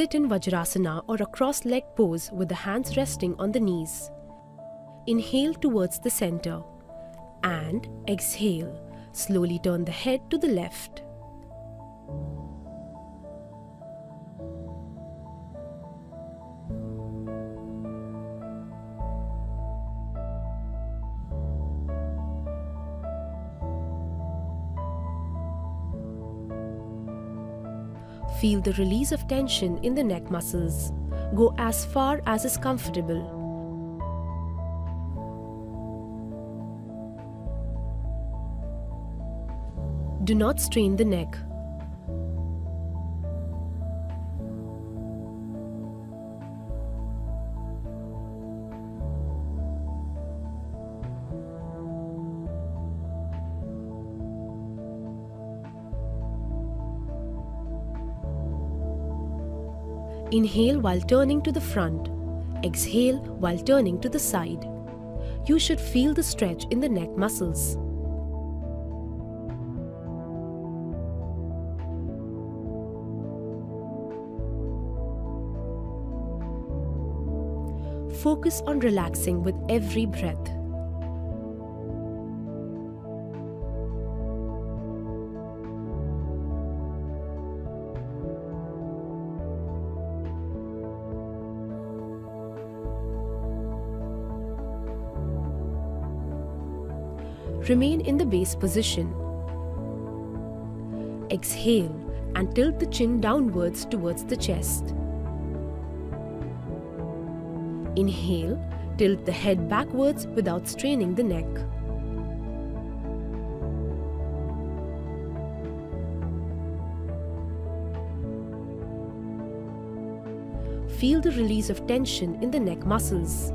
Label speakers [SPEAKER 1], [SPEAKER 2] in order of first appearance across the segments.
[SPEAKER 1] Sit in Vajrasana or a cross-leg pose with the hands resting on the knees. Inhale towards the center and exhale. Slowly turn the head to the left. Feel the release of tension in the neck muscles. Go as far as is comfortable. Do not strain the neck. Inhale while turning to the front. Exhale while turning to the side. You should feel the stretch in the neck muscles. Focus on relaxing with every breath. Remain in the base position. Exhale and tilt the chin downwards towards the chest. Inhale, tilt the head backwards without straining the neck. Feel the release of tension in the neck muscles.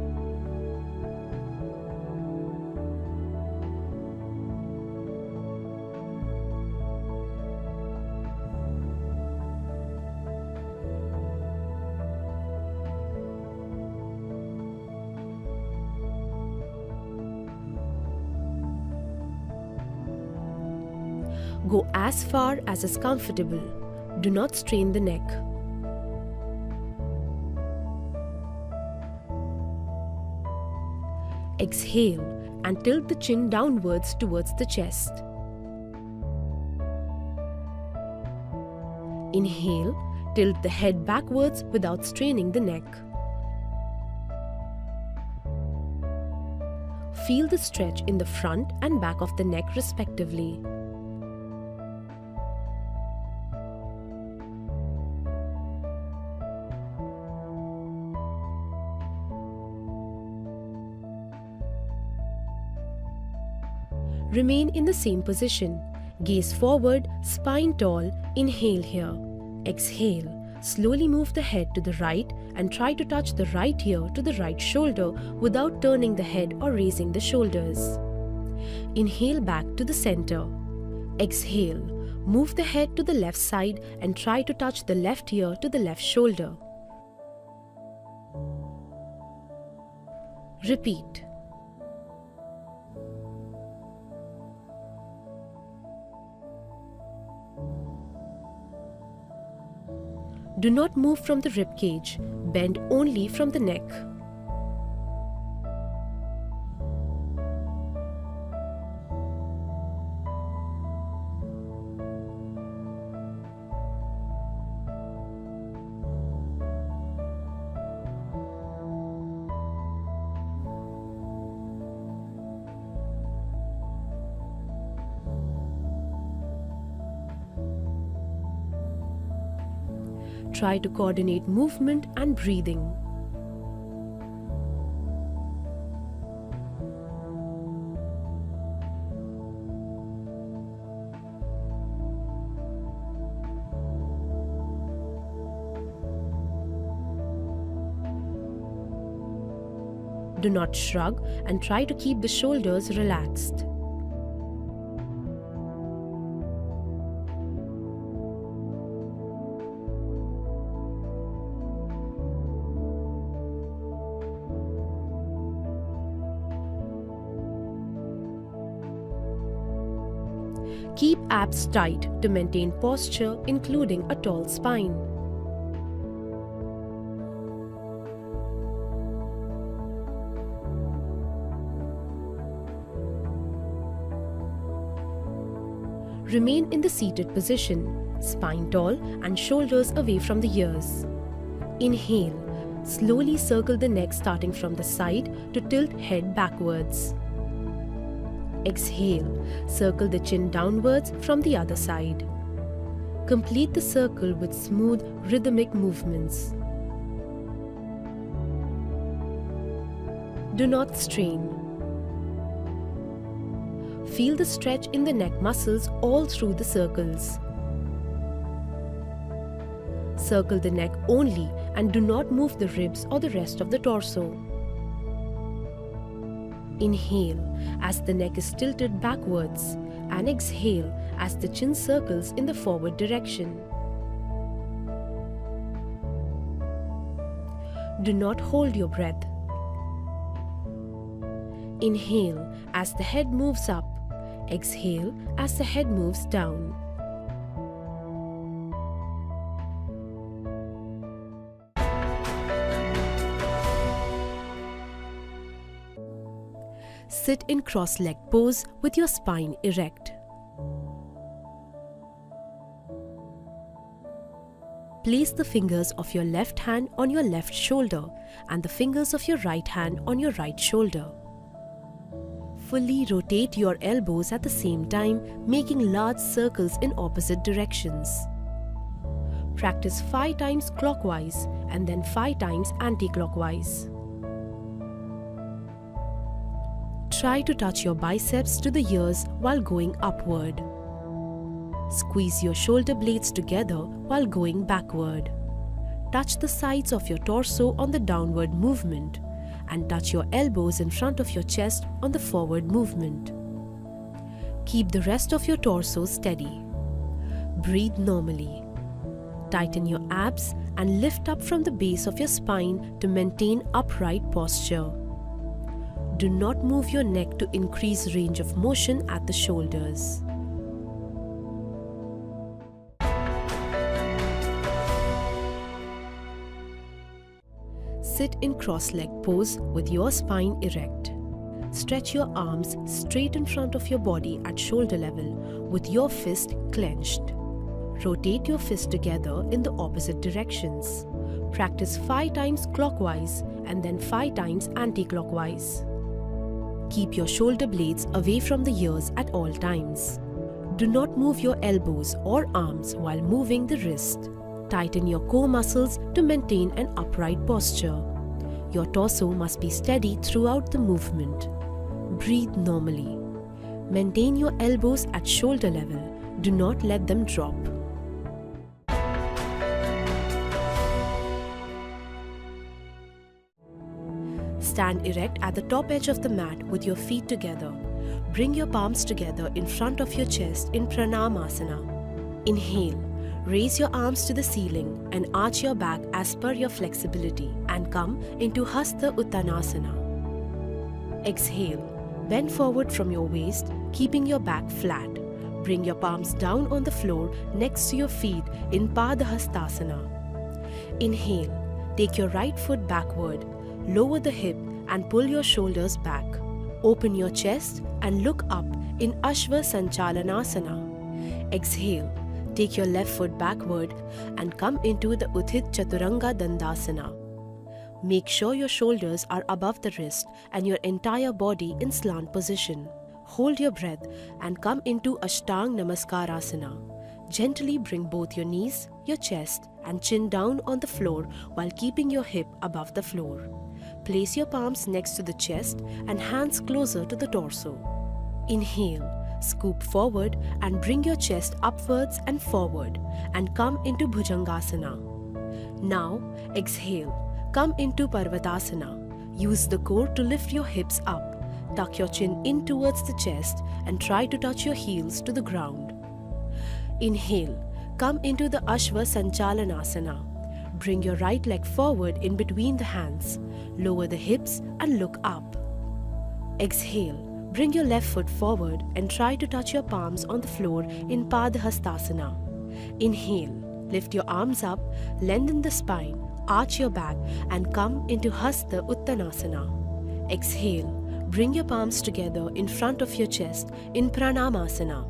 [SPEAKER 1] Go as far as is comfortable. Do not strain the neck. Exhale and tilt the chin downwards towards the chest. Inhale, tilt the head backwards without straining the neck. Feel the stretch in the front and back of the neck respectively. Remain in the same position. Gaze forward, spine tall. Inhale here. Exhale. Slowly move the head to the right and try to touch the right ear to the right shoulder without turning the head or raising the shoulders. Inhale back to the center. Exhale. Move the head to the left side and try to touch the left ear to the left shoulder. Repeat. Do not move from the rib cage. Bend only from the neck. Try to coordinate movement and breathing. Do not shrug and try to keep the shoulders relaxed. Keep abs tight to maintain posture, including a tall spine. Remain in the seated position, spine tall and shoulders away from the ears. Inhale. Slowly circle the neck starting from the side to tilt head backwards. Exhale. Circle the chin downwards from the other side. Complete the circle with smooth, rhythmic movements. Do not strain. Feel the stretch in the neck muscles all through the circles. Circle the neck only and do not move the ribs or the rest of the torso. Inhale as the neck is tilted backwards and exhale as the chin circles in the forward direction. Do not hold your breath. Inhale as the head moves up. Exhale as the head moves down. Sit in cross-legged pose with your spine erect. Place the fingers of your left hand on your left shoulder and the fingers of your right hand on your right shoulder. Fully rotate your elbows at the same time, making large circles in opposite directions. Practice 5 times clockwise and then 5 times anti-clockwise. Try to touch your biceps to the ears while going upward. Squeeze your shoulder blades together while going backward. Touch the sides of your torso on the downward movement and touch your elbows in front of your chest on the forward movement. Keep the rest of your torso steady. Breathe normally. Tighten your abs and lift up from the base of your spine to maintain upright posture. Do not move your neck to increase range of motion at the shoulders. Sit in cross-legged pose with your spine erect. Stretch your arms straight in front of your body at shoulder level with your fist clenched. Rotate your fists together in the opposite directions. Practice 5 times clockwise and then 5 times anti-clockwise. Keep your shoulder blades away from the ears at all times. Do not move your elbows or arms while moving the wrist. Tighten your core muscles to maintain an upright posture. Your torso must be steady throughout the movement. Breathe normally. Maintain your elbows at shoulder level. Do not let them drop. Stand erect at the top edge of the mat with your feet together. Bring your palms together in front of your chest in Pranamasana. Inhale. Raise your arms to the ceiling and arch your back as per your flexibility and come into Hasta Uttanasana. Exhale. Bend forward from your waist, keeping your back flat. Bring your palms down on the floor next to your feet in Padahastasana. Inhale. Take your right foot backward. Lower the hip and pull your shoulders back. Open your chest and look up in Ashva Sanchalanasana. Exhale. Take your left foot backward and come into the Uthit Chaturanga Dandasana. Make sure your shoulders are above the wrist and your entire body in slant position. Hold your breath and come into Ashtang Namaskarasana. Gently bring both your knees, your chest and chin down on the floor while keeping your hip above the floor. Place your palms next to the chest and hands closer to the torso. Inhale, scoop forward and bring your chest upwards and forward and come into Bhujangasana. Now, exhale, come into Parvatasana. Use the core to lift your hips up. Tuck your chin in towards the chest and try to touch your heels to the ground. Inhale, come into the Ashva Sanchalanasana. Bring your right leg forward in between the hands. Lower the hips and look up. Exhale, bring your left foot forward and try to touch your palms on the floor in Padahastasana. Inhale, lift your arms up, lengthen the spine, arch your back and come into Hasta Uttanasana. Exhale, bring your palms together in front of your chest in Pranamasana.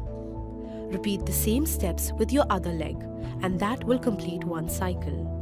[SPEAKER 1] Repeat the same steps with your other leg, and that will complete one cycle.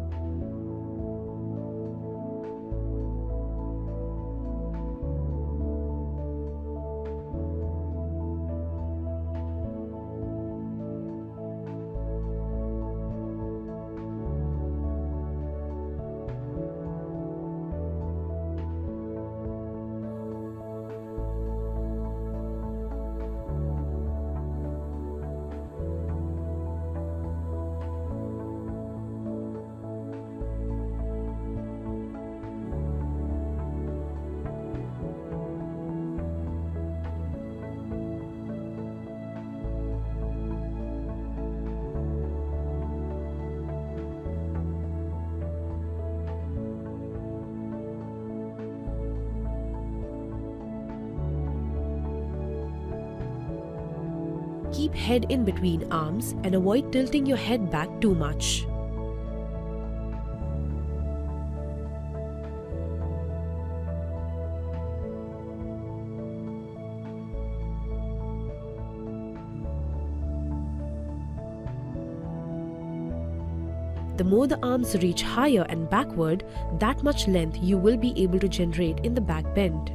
[SPEAKER 1] Keep head in between arms and avoid tilting your head back too much. The more the arms reach higher and backward, that much length you will be able to generate in the back bend.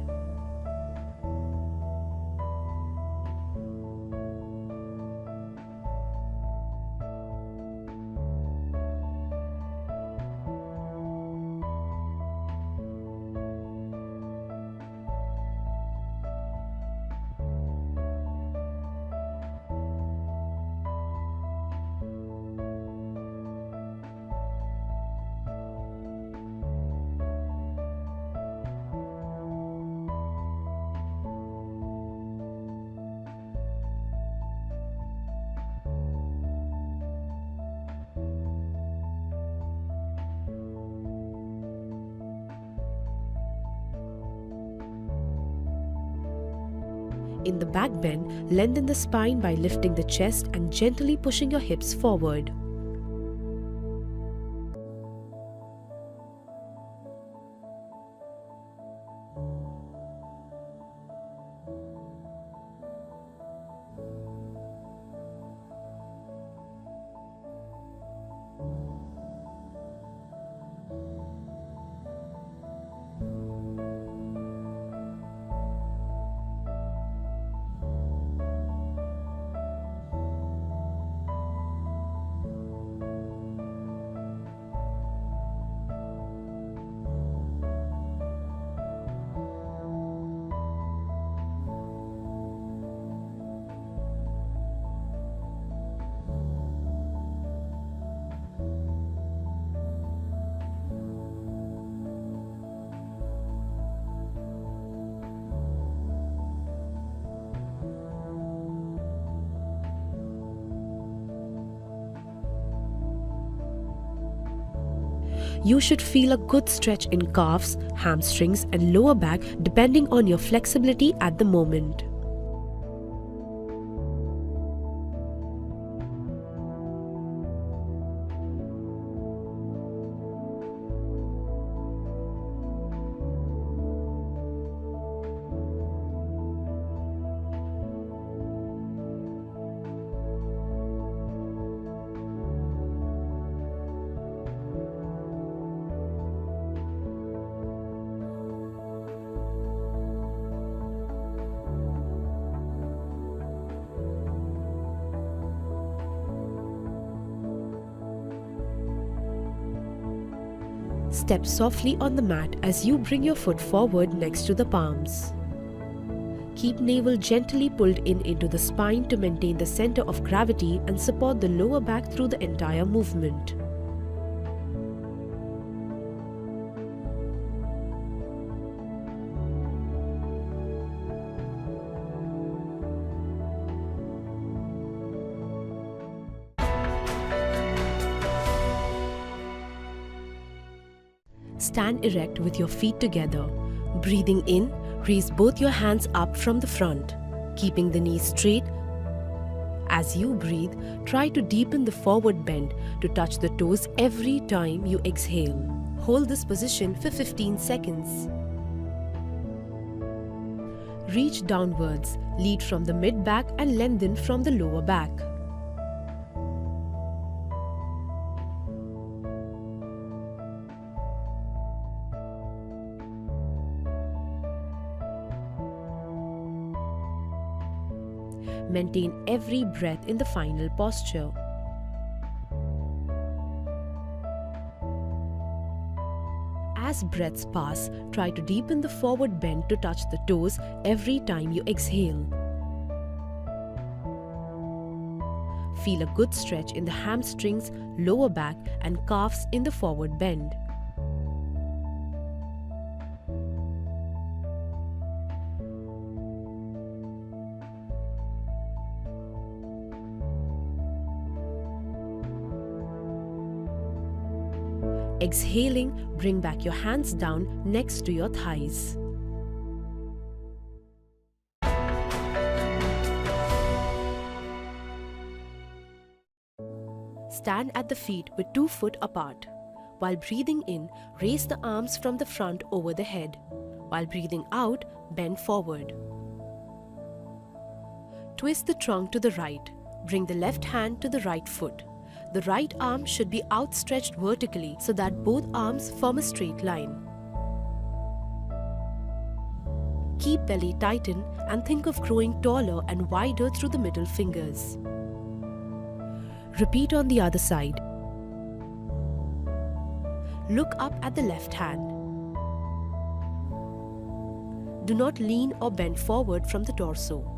[SPEAKER 1] In the back bend, lengthen the spine by lifting the chest and gently pushing your hips forward. You should feel a good stretch in calves, hamstrings and lower back depending on your flexibility at the moment. Step softly on the mat as you bring your foot forward next to the palms. Keep navel gently pulled in into the spine to maintain the center of gravity and support the lower back through the entire movement. Stand erect with your feet together. Breathing in, raise both your hands up from the front, keeping the knees straight. As you breathe, try to deepen the forward bend to touch the toes every time you exhale. Hold this position for 15 seconds. Reach downwards, lead from the mid-back and lengthen from the lower back. Maintain every breath in the final posture. As breaths pass, try to deepen the forward bend to touch the toes every time you exhale. Feel a good stretch in the hamstrings, lower back and calves in the forward bend. Exhaling, bring back your hands down next to your thighs. Stand at the feet with 2 feet apart. While breathing in, raise the arms from the front over the head. While breathing out, bend forward. Twist the trunk to the right. Bring the left hand to the right foot. The right arm should be outstretched vertically so that both arms form a straight line. Keep belly tighten and think of growing taller and wider through the middle fingers. Repeat on the other side. Look up at the left hand. Do not lean or bend forward from the torso.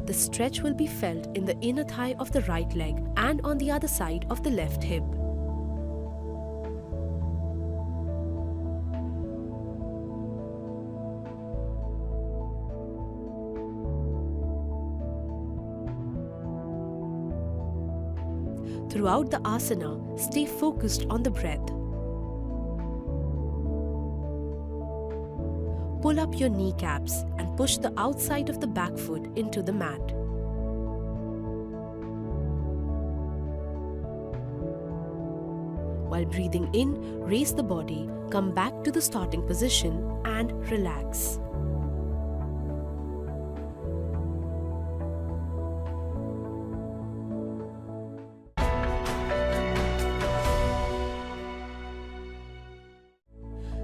[SPEAKER 1] The stretch will be felt in the inner thigh of the right leg and on the other side of the left hip. Throughout the asana, stay focused on the breath. Pull up your kneecaps and push the outside of the back foot into the mat. While breathing in, raise the body, come back to the starting position and relax.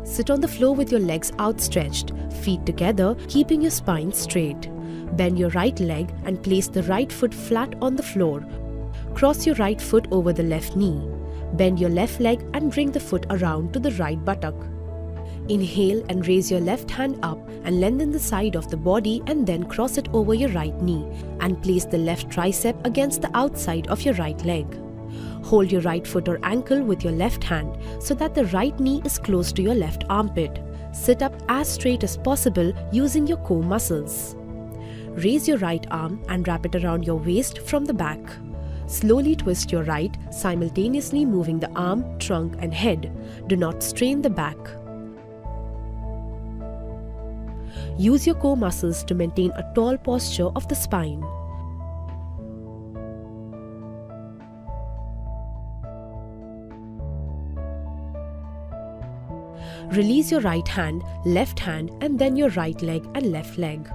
[SPEAKER 1] Sit on the floor with your legs outstretched, feet together, keeping your spine straight. Bend your right leg and place the right foot flat on the floor. Cross your right foot over the left knee. Bend your left leg and bring the foot around to the right buttock. Inhale and raise your left hand up and lengthen the side of the body and then cross it over your right knee and place the left tricep against the outside of your right leg. Hold your right foot or ankle with your left hand so that the right knee is close to your left armpit. Sit up as straight as possible using your core muscles. Raise your right arm and wrap it around your waist from the back. Slowly twist your right, simultaneously moving the arm, trunk and head. Do not strain the back. Use your core muscles to maintain a tall posture of the spine. Release your right hand, left hand and then your right leg and left leg.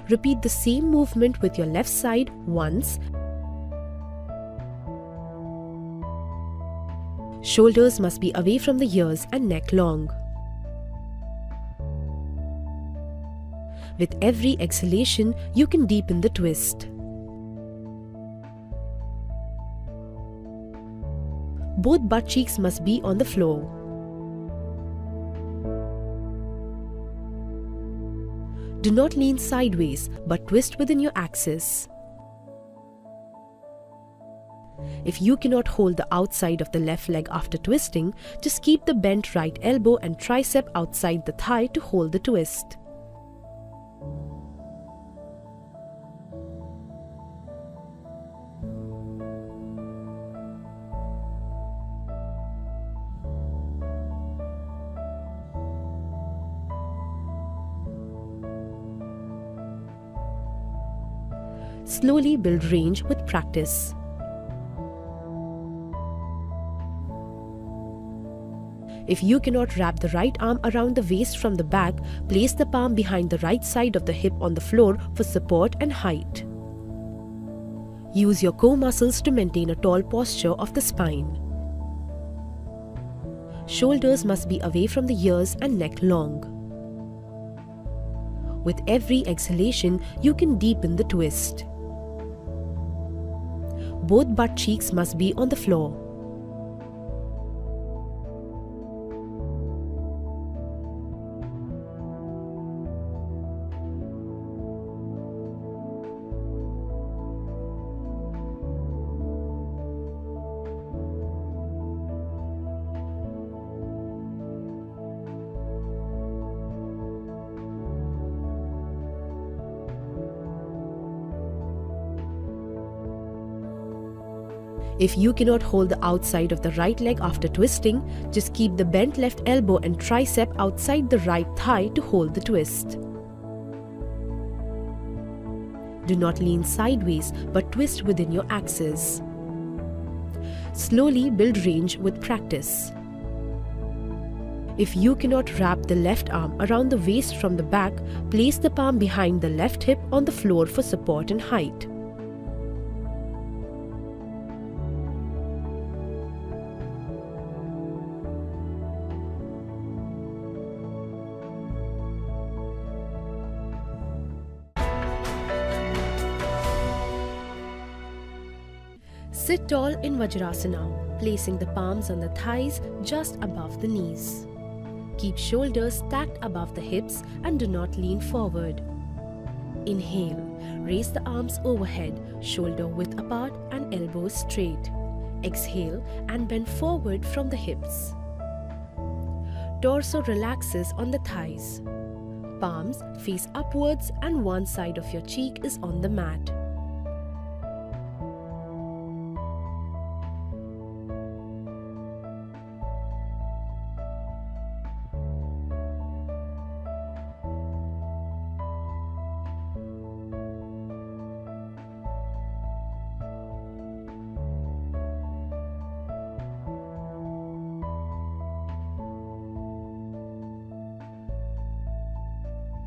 [SPEAKER 1] Repeat the same movement with your left side once. Shoulders must be away from the ears and neck long. With every exhalation, you can deepen the twist. Both butt cheeks must be on the floor. Do not lean sideways, but twist within your axis. If you cannot hold the outside of the left leg after twisting, just keep the bent right elbow and tricep outside the thigh to hold the twist. Slowly build range with practice. If you cannot wrap the right arm around the waist from the back, place the palm behind the right side of the hip on the floor for support and height. Use your core muscles to maintain a tall posture of the spine. Shoulders must be away from the ears and neck long. With every exhalation, you can deepen the twist. Both butt cheeks must be on the floor. If you cannot hold the outside of the right leg after twisting, just keep the bent left elbow and tricep outside the right thigh to hold the twist. Do not lean sideways but twist within your axis. Slowly build range with practice. If you cannot wrap the left arm around the waist from the back, place the palm behind the left hip on the floor for support and height. Sit tall in Vajrasana, placing the palms on the thighs just above the knees. Keep shoulders stacked above the hips and do not lean forward. Inhale, raise the arms overhead, shoulder width apart and elbows straight. Exhale and bend forward from the hips. Torso relaxes on the thighs. Palms face upwards and one side of your cheek is on the mat.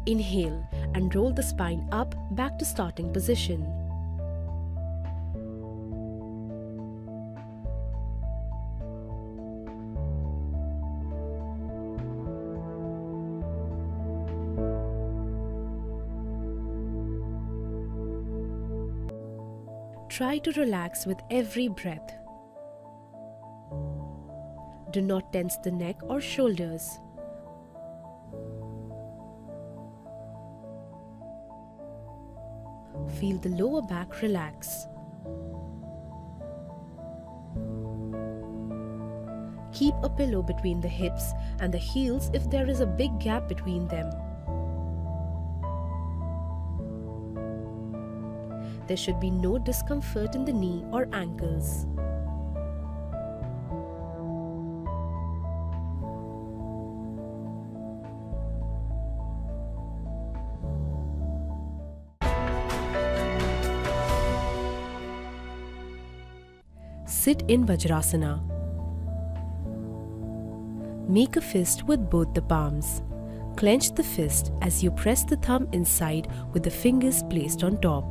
[SPEAKER 1] Inhale and roll the spine up back to starting position. Try to relax with every breath. Do not tense the neck or shoulders. Feel the lower back relax. Keep a pillow between the hips and the heels if there is a big gap between them. There should be no discomfort in the knee or ankles. Sit in Vajrasana. Make a fist with both the palms. Clench the fist as you press the thumb inside with the fingers placed on top.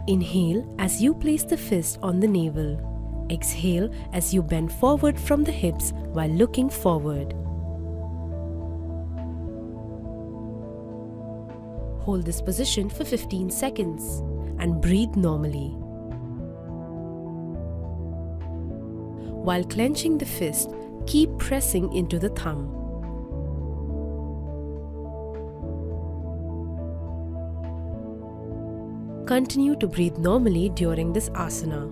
[SPEAKER 1] Inhale as you place the fist on the navel. Exhale as you bend forward from the hips while looking forward. Hold this position for 15 seconds and breathe normally. While clenching the fist, keep pressing into the thumb. Continue to breathe normally during this asana.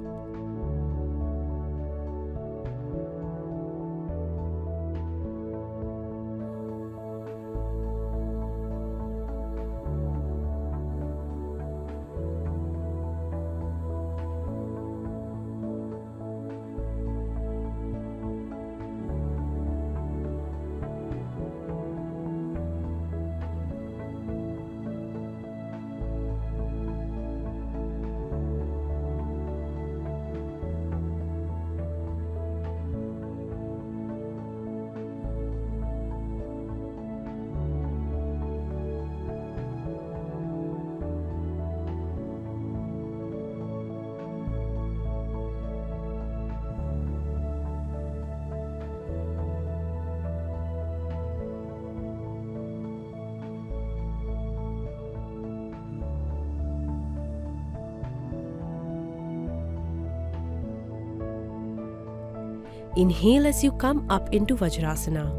[SPEAKER 1] Inhale as you come up into Vajrasana.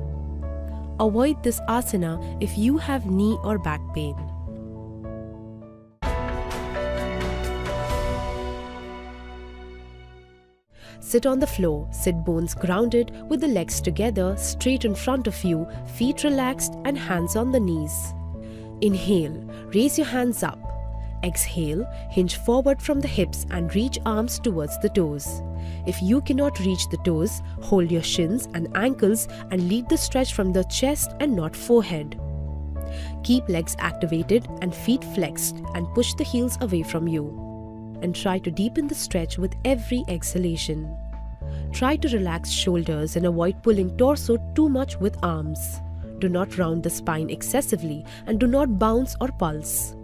[SPEAKER 1] Avoid this asana if you have knee or back pain. Sit on the floor, sit bones grounded with the legs together, straight in front of you, feet relaxed and hands on the knees. Inhale, raise your hands up. Exhale, hinge forward from the hips and reach arms towards the toes. If you cannot reach the toes, hold your shins and ankles and lead the stretch from the chest and not forehead. Keep legs activated and feet flexed and push the heels away from you. And try to deepen the stretch with every exhalation. Try to relax shoulders and avoid pulling torso too much with arms. Do not round the spine excessively and do not bounce or pulse.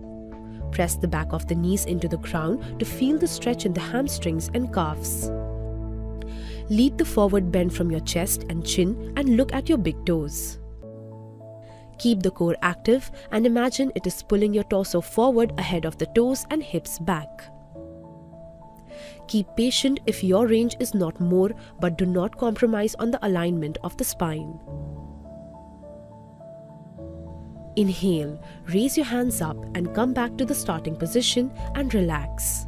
[SPEAKER 1] Press the back of the knees into the ground to feel the stretch in the hamstrings and calves. Lead the forward bend from your chest and chin and look at your big toes. Keep the core active and imagine it is pulling your torso forward ahead of the toes and hips back. Keep patient if your range is not more, but do not compromise on the alignment of the spine. Inhale, raise your hands up and come back to the starting position and relax.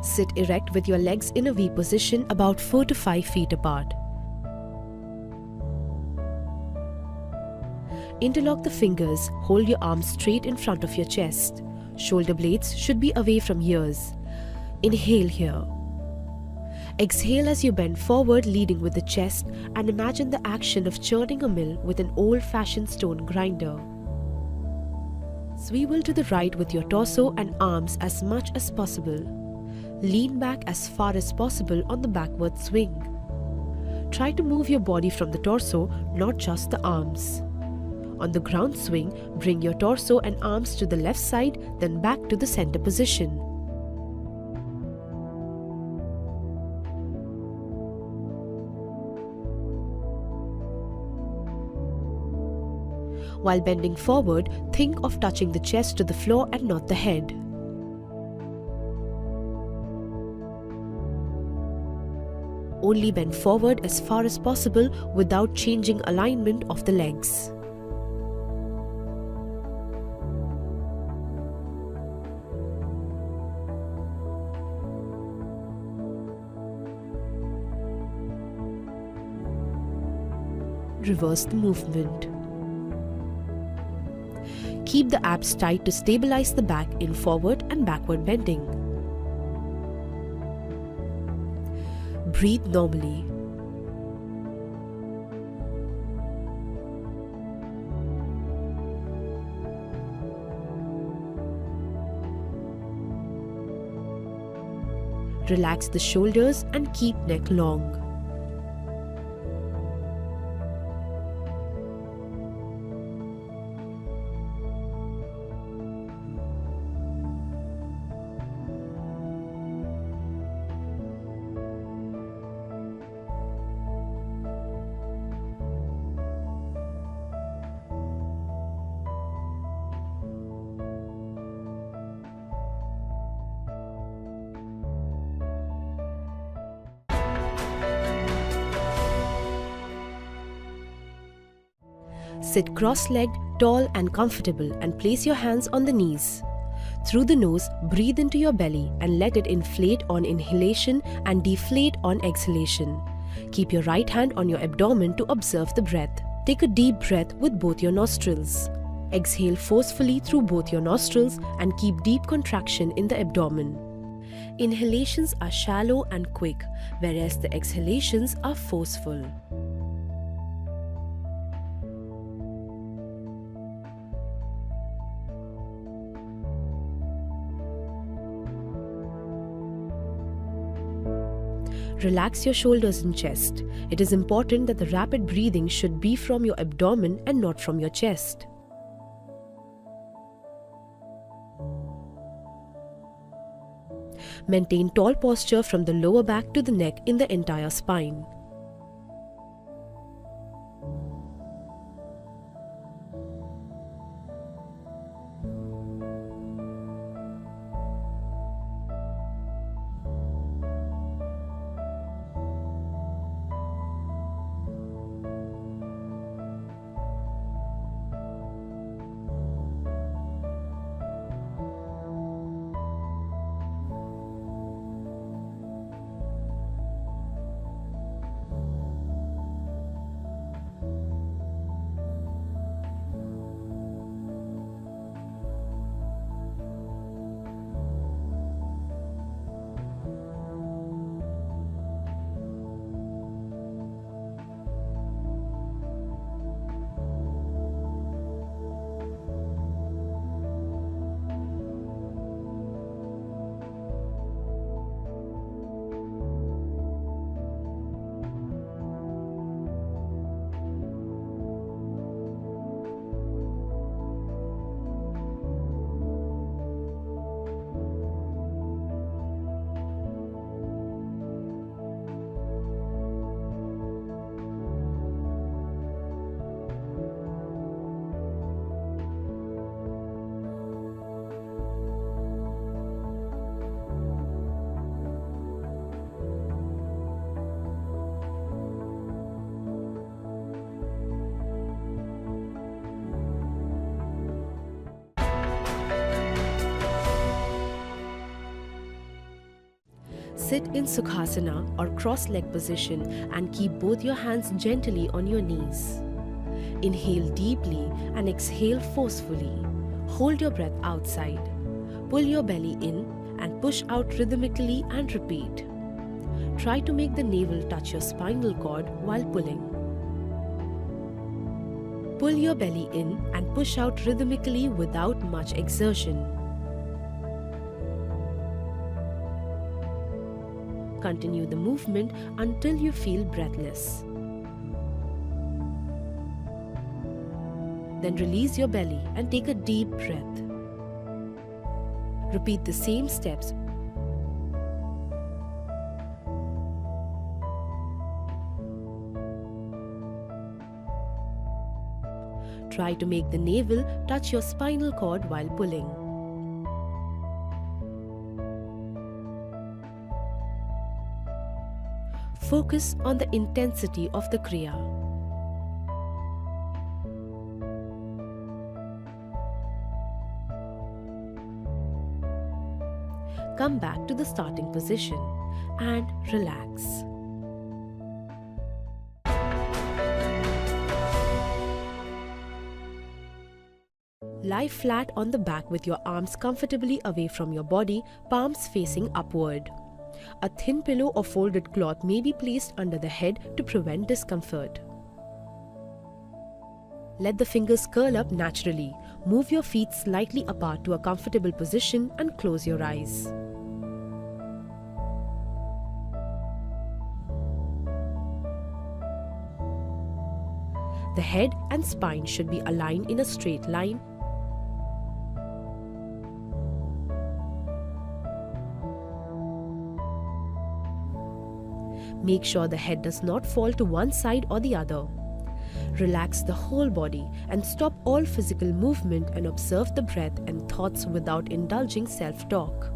[SPEAKER 1] Sit erect with your legs in a V position about 4 to 5 feet apart. Interlock the fingers, hold your arms straight in front of your chest. Shoulder blades should be away from ears. Inhale here. Exhale as you bend forward, leading with the chest, and imagine the action of churning a mill with an old-fashioned stone grinder. Swivel to the right with your torso and arms as much as possible. Lean back as far as possible on the backward swing. Try to move your body from the torso, not just the arms. On the ground swing, bring your torso and arms to the left side, then back to the center position. While bending forward, think of touching the chest to the floor and not the head. Only bend forward as far as possible without changing alignment of the legs. Reverse the movement. Keep the abs tight to stabilize the back in forward and backward bending. Breathe normally. Relax the shoulders and keep neck long. Sit cross-legged, tall and comfortable and place your hands on the knees. Through the nose, breathe into your belly and let it inflate on inhalation and deflate on exhalation. Keep your right hand on your abdomen to observe the breath. Take a deep breath with both your nostrils. Exhale forcefully through both your nostrils and keep deep contraction in the abdomen. Inhalations are shallow and quick, whereas the exhalations are forceful. Relax your shoulders and chest. It is important that the rapid breathing should be from your abdomen and not from your chest. Maintain tall posture from the lower back to the neck in the entire spine. Sit in Sukhasana or cross-leg position and keep both your hands gently on your knees. Inhale deeply and exhale forcefully. Hold your breath outside. Pull your belly in and push out rhythmically and repeat. Try to make the navel touch your spinal cord while pulling. Pull your belly in and push out rhythmically without much exertion. Continue the movement until you feel breathless. Then release your belly and take a deep breath. Repeat the same steps. Try to make the navel touch your spinal cord while pulling. Focus on the intensity of the Kriya. Come back to the starting position and relax. Lie flat on the back with your arms comfortably away from your body, palms facing upward. A thin pillow or folded cloth may be placed under the head to prevent discomfort. Let the fingers curl up naturally. Move your feet slightly apart to a comfortable position and close your eyes. The head and spine should be aligned in a straight line. Make sure the head does not fall to one side or the other. Relax the whole body and stop all physical movement and observe the breath and thoughts without indulging self-talk.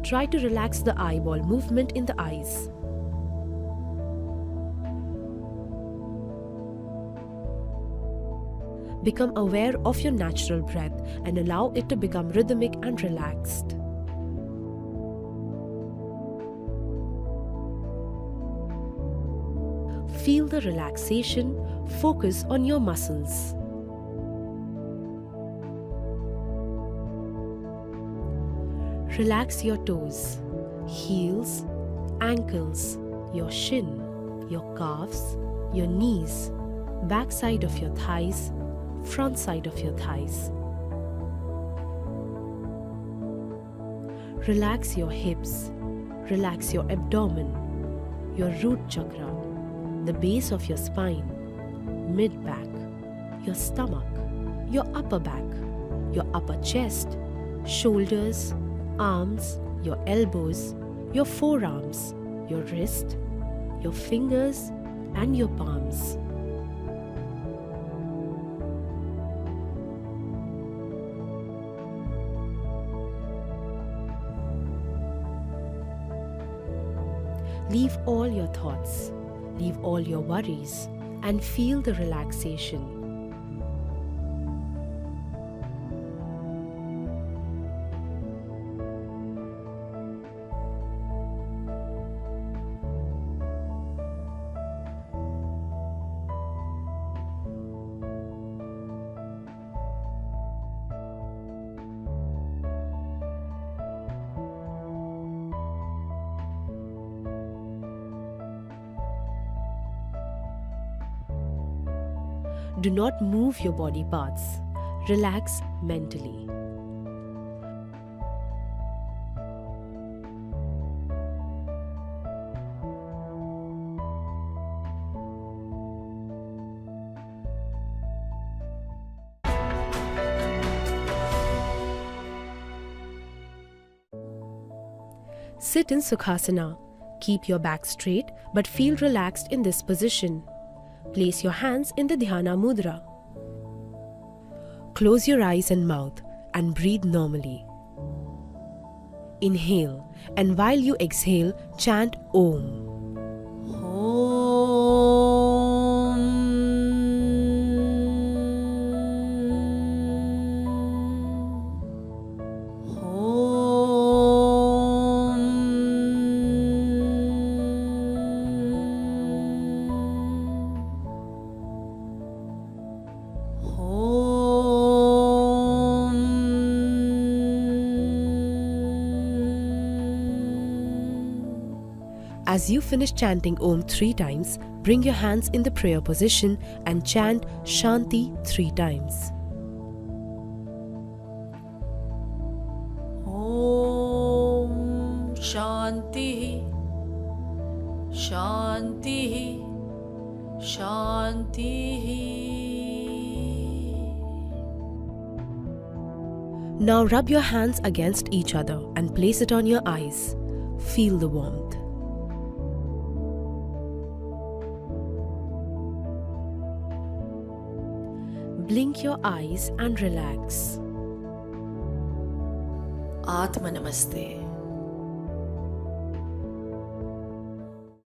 [SPEAKER 1] Try to relax the eyeball movement in the eyes. Become aware of your natural breath and allow it to become rhythmic and relaxed. Feel the relaxation. Focus on your muscles. Relax your toes, heels, ankles, your shin, your calves, your knees, back side of your thighs, front side of your thighs. Relax your hips, relax your abdomen, your root chakra, the base of your spine, mid-back, your stomach, your upper back, your upper chest, shoulders, arms, your elbows, your forearms, your wrist, your fingers and your palms. Leave all your thoughts, leave all your worries, and feel the relaxation. Do not move your body parts. Relax mentally. Sit in Sukhasana. Keep your back straight but feel relaxed in this position. Place your hands in the Dhyana Mudra. Close your eyes and mouth and breathe normally. Inhale, and while you exhale, chant Om. Om. As you finish chanting Om 3 times, bring your hands in the prayer position and chant Shanti 3 times.
[SPEAKER 2] Om Shanti Shanti Shanti.
[SPEAKER 1] Now rub your hands against each other and place it on your eyes. Feel the warmth. Blink your eyes and relax.
[SPEAKER 2] Atma Namaste.